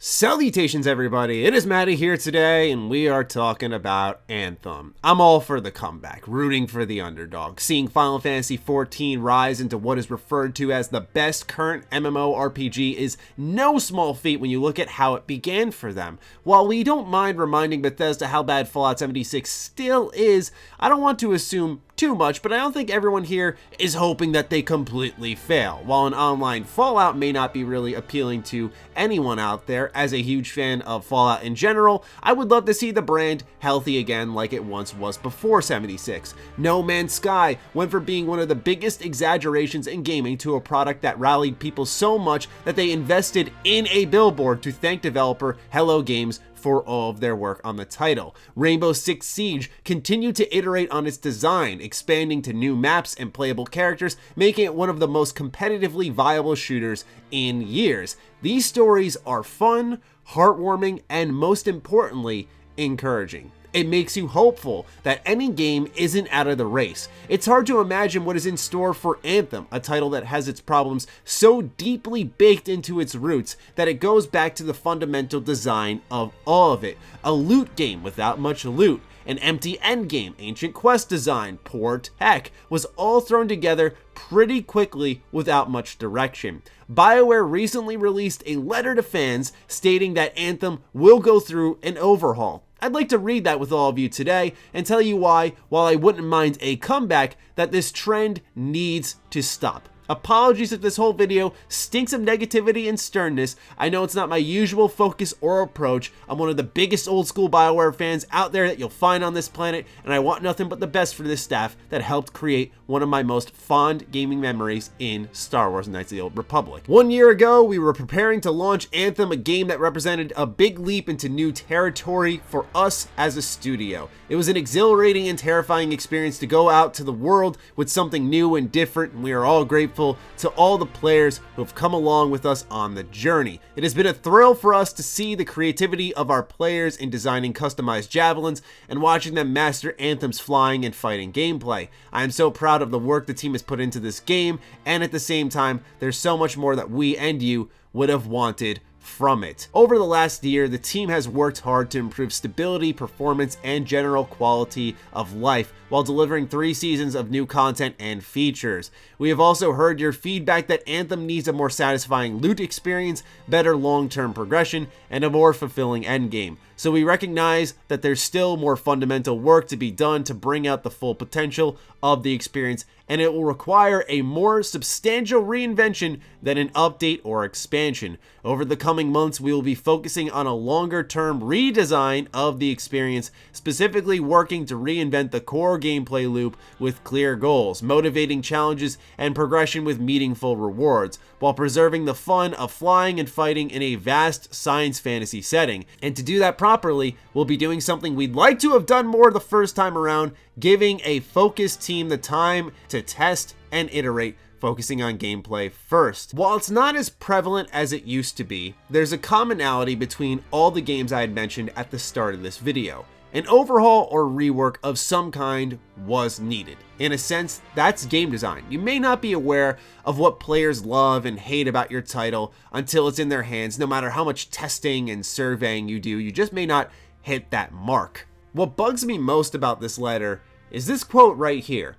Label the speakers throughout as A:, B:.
A: Salutations everybody, it is Matty here today and we are talking about Anthem. I'm all for the comeback, rooting for the underdog, seeing Final Fantasy XIV rise into what is referred to as the best current MMORPG is no small feat when you look at how it began for them. While we don't mind reminding Bethesda how bad Fallout 76 still is, I don't want to assume too much, but I don't think everyone here is hoping that they completely fail. While an online Fallout may not be really appealing to anyone out there, as a huge fan of Fallout in general, I would love to see the brand healthy again like it once was before 76. No Man's Sky went from being one of the biggest exaggerations in gaming to a product that rallied people so much that they invested in a billboard to thank developer Hello Games for all of their work on the title. Rainbow Six Siege continued to iterate on its design, expanding to new maps and playable characters, making it one of the most competitively viable shooters in years. These stories are fun, heartwarming, and most importantly, encouraging. It makes you hopeful that any game isn't out of the race. It's hard to imagine what is in store for Anthem, a title that has its problems so deeply baked into its roots that it goes back to the fundamental design of all of it. A loot game without much loot, an empty endgame, ancient quest design, poor tech, was all thrown together pretty quickly without much direction. BioWare recently released a letter to fans stating that Anthem will go through an overhaul. I'd like to read that with all of you today and tell you why, while I wouldn't mind a comeback, that this trend needs to stop. Apologies if this whole video stinks of negativity and sternness. I know it's not my usual focus or approach. I'm one of the biggest old school BioWare fans out there that you'll find on this planet, and I want nothing but the best for this staff that helped create one of my most fond gaming memories in Star Wars Knights of the Old Republic. 1 year ago, we were preparing to launch Anthem, a game that represented a big leap into new territory for us as a studio. It was an exhilarating and terrifying experience to go out to the world with something new and different, and we are all grateful to all the players who have come along with us on the journey. It has been a thrill for us to see the creativity of our players in designing customized javelins and watching them master Anthem's flying and fighting gameplay. I am so proud of the work the team has put into this game, and at the same time, there's so much more that we and you would have wanted from it. Over the last year, the team has worked hard to improve stability, performance, and general quality of life while delivering 3 seasons of new content and features. We have also heard your feedback that Anthem needs a more satisfying loot experience, better long-term progression, and a more fulfilling endgame. So we recognize that there's still more fundamental work to be done to bring out the full potential of the experience, and it will require a more substantial reinvention than an update or expansion. Over the coming months, we will be focusing on a longer-term redesign of the experience, specifically working to reinvent the core gameplay loop with clear goals, motivating challenges, and progression with meaningful rewards, while preserving the fun of flying and fighting in a vast science fantasy setting. And to do that properly, we'll be doing something we'd like to have done more the first time around, giving a focused team the time to test and iterate, focusing on gameplay first. While it's not as prevalent as it used to be, there's a commonality between all the games I had mentioned at the start of this video. An overhaul or rework of some kind was needed. In a sense, that's game design. You may not be aware of what players love and hate about your title until it's in their hands. No matter how much testing and surveying you do, you just may not hit that mark. What bugs me most about this letter is this quote right here.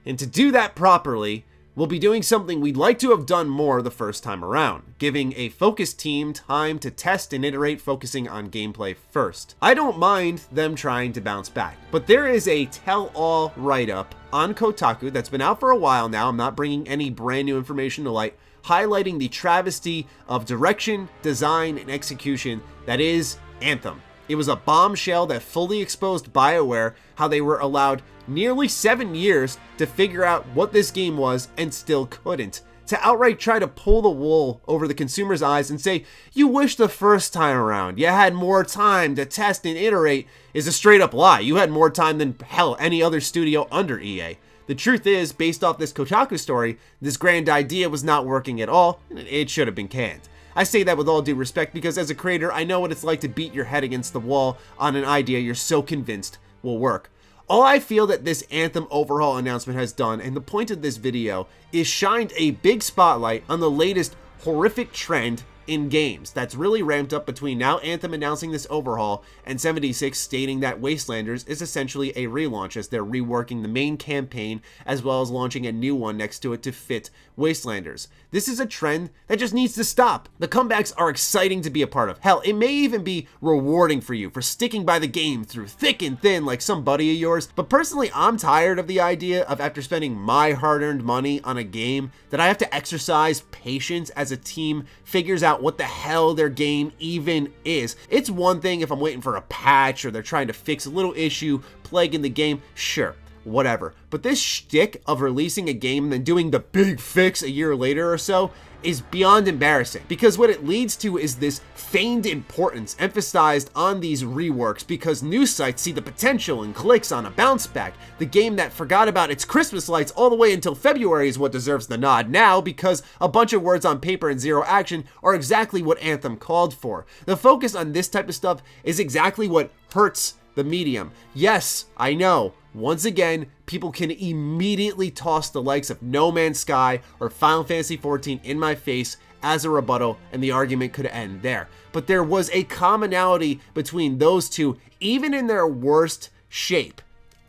A: And to do that properly, we'll be doing something we'd like to have done more the first time around, giving a focused team time to test and iterate, focusing on gameplay first. I don't mind them trying to bounce back, but there is a tell-all write-up on Kotaku that's been out for a while now. I'm not bringing any brand new information to light, highlighting the travesty of direction, design, and execution that is Anthem. It was a bombshell that fully exposed BioWare how they were allowed nearly 7 years to figure out what this game was and still couldn't. To outright try to pull the wool over the consumer's eyes and say, you wish the first time around you had more time to test and iterate, is a straight up lie. You had more time than hell any other studio under EA. The truth is, based off this Kotaku story, this grand idea was not working at all, and it should have been canned. I say that with all due respect because as a creator, I know what it's like to beat your head against the wall on an idea you're so convinced will work. All I feel that this Anthem overhaul announcement has done, and the point of this video, is shined a big spotlight on the latest horrific trend in games. That's really ramped up between now Anthem announcing this overhaul and 76 stating that Wastelanders is essentially a relaunch as they're reworking the main campaign as well as launching a new one next to it to fit Wastelanders. This is a trend that just needs to stop. The comebacks are exciting to be a part of. Hell, it may even be rewarding for you for sticking by the game through thick and thin like some buddy of yours, but personally I'm tired of the idea of after spending my hard-earned money on a game that I have to exercise patience as a team figures out what the hell their game even is. It's one thing if I'm waiting for a patch or they're trying to fix a little issue plaguing the game, sure, whatever. But this shtick of releasing a game and then doing the big fix a year later or so is beyond embarrassing, because what it leads to is this feigned importance emphasized on these reworks because news sites see the potential and clicks on a bounce back. The game that forgot about its Christmas lights all the way until February is what deserves the nod now, because a bunch of words on paper and zero action are exactly what Anthem called for. The focus on this type of stuff is exactly what hurts the medium. Yes, I know. Once again, people can immediately toss the likes of No Man's Sky or Final Fantasy XIV in my face as a rebuttal, and the argument could end there. But there was a commonality between those two, even in their worst shape: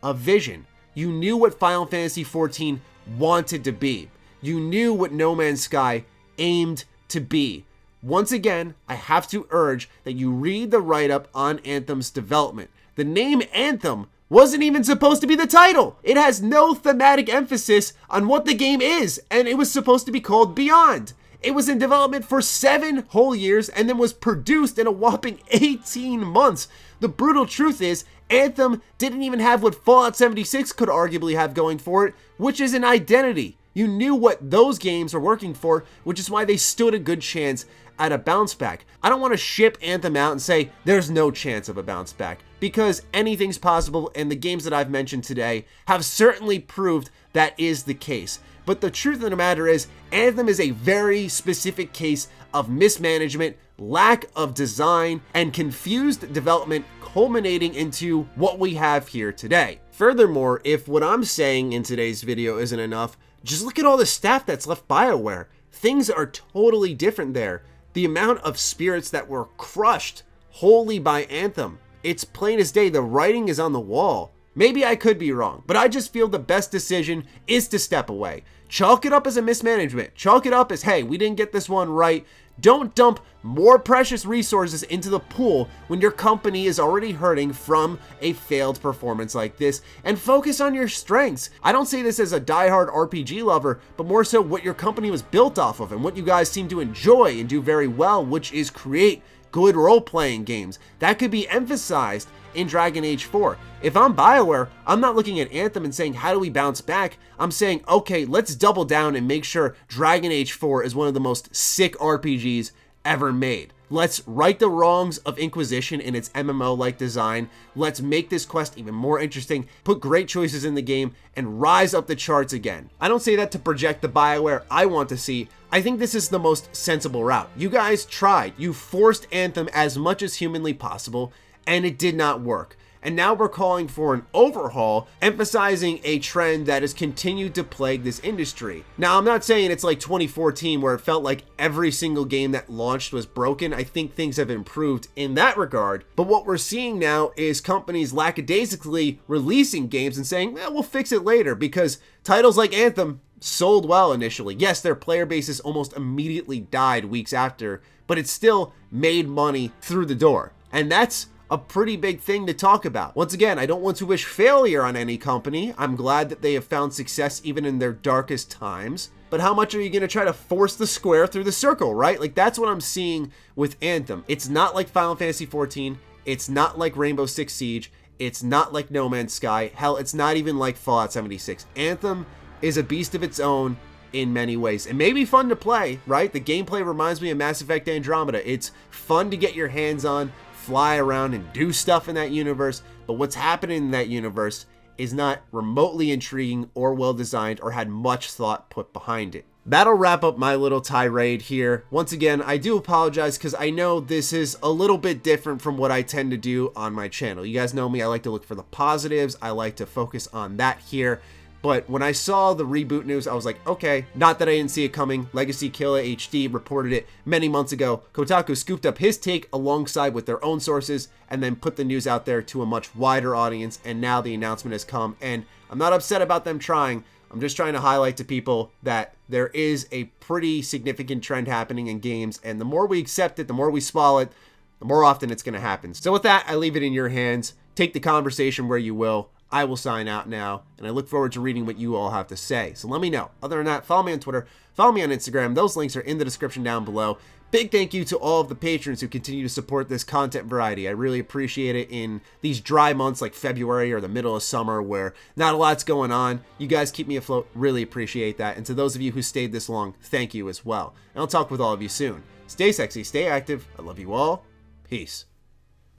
A: a vision. You knew what Final Fantasy XIV wanted to be. You knew what No Man's Sky aimed to be. Once again, I have to urge that you read the write-up on Anthem's development. The name Anthem wasn't even supposed to be the title. It has no thematic emphasis on what the game is, and it was supposed to be called Beyond. It was in development for 7 whole years and then was produced in a whopping 18 months. The brutal truth is, Anthem didn't even have what Fallout 76 could arguably have going for it, which is an identity. You knew what those games were working for, which is why they stood a good chance at a bounce back. I don't want to ship Anthem out and say there's no chance of a bounce back, because anything's possible, and the games that I've mentioned today have certainly proved that is the case. But the truth of the matter is, Anthem is a very specific case of mismanagement, lack of design, and confused development culminating into what we have here today. Furthermore, if what I'm saying in today's video isn't enough, just look at all the staff that's left BioWare. Things are totally different there. The amount of spirits that were crushed wholly by Anthem, it's plain as day. The writing is on the wall. Maybe I could be wrong, but I just feel the best decision is to step away. Chalk it up as a mismanagement. Chalk it up as, hey, we didn't get this one right. Don't dump more precious resources into the pool when your company is already hurting from a failed performance like this, and focus on your strengths. I don't say this as a diehard RPG lover, but more so what your company was built off of and what you guys seem to enjoy and do very well, which is create good role-playing games. That could be emphasized in Dragon Age 4. If I'm BioWare, I'm not looking at Anthem and saying, how do we bounce back? I'm saying, okay, let's double down and make sure Dragon Age 4 is one of the most sick RPGs ever made. Let's right the wrongs of Inquisition in its MMO-like design. Let's make this quest even more interesting, put great choices in the game, and rise up the charts again. I don't say that to project the BioWare I want to see. I think this is the most sensible route. You guys tried. You forced Anthem as much as humanly possible, and it did not work. And now we're calling for an overhaul, emphasizing a trend that has continued to plague this industry. Now, I'm not saying it's like 2014 where it felt like every single game that launched was broken. I think things have improved in that regard. But what we're seeing now is companies lackadaisically releasing games and saying, well, we'll fix it later, because titles like Anthem sold well initially. Yes, their player bases almost immediately died weeks after, but it still made money through the door. And that's a pretty big thing to talk about. Once again, I don't want to wish failure on any company. I'm glad that they have found success even in their darkest times. But how much are you going to try to force the square through the circle, right? Like, that's what I'm seeing with Anthem. It's not like Final Fantasy XIV. It's not like Rainbow Six Siege. It's not like No Man's Sky. Hell, it's not even like Fallout 76. Anthem is a beast of its own in many ways. It may be fun to play, right? The gameplay reminds me of Mass Effect Andromeda. It's fun to get your hands on, fly around and do stuff in that universe, but what's happening in that universe is not remotely intriguing or well designed or had much thought put behind it. That'll wrap up my little tirade here. Once again, I do apologize because I know this is a little bit different from what I tend to do on my channel. You guys know me, I like to look for the positives. I like to focus on that here. But when I saw the reboot news, I was like, okay, not that I didn't see it coming. Legacy Killer HD reported it many months ago. Kotaku scooped up his take alongside with their own sources and then put the news out there to a much wider audience. And now the announcement has come. And I'm not upset about them trying. I'm just trying to highlight to people that there is a pretty significant trend happening in games. And the more we accept it, the more we swallow it, the more often it's going to happen. So with that, I leave it in your hands. Take the conversation where you will. I will sign out now, and I look forward to reading what you all have to say. So let me know. Other than that, follow me on Twitter, follow me on Instagram. Those links are in the description down below. Big thank you to all of the patrons who continue to support this content variety. I really appreciate it in these dry months like February or the middle of summer where not a lot's going on. You guys keep me afloat. Really appreciate that. And to those of you who stayed this long, thank you as well. And I'll talk with all of you soon. Stay sexy, stay active. I love you all. Peace.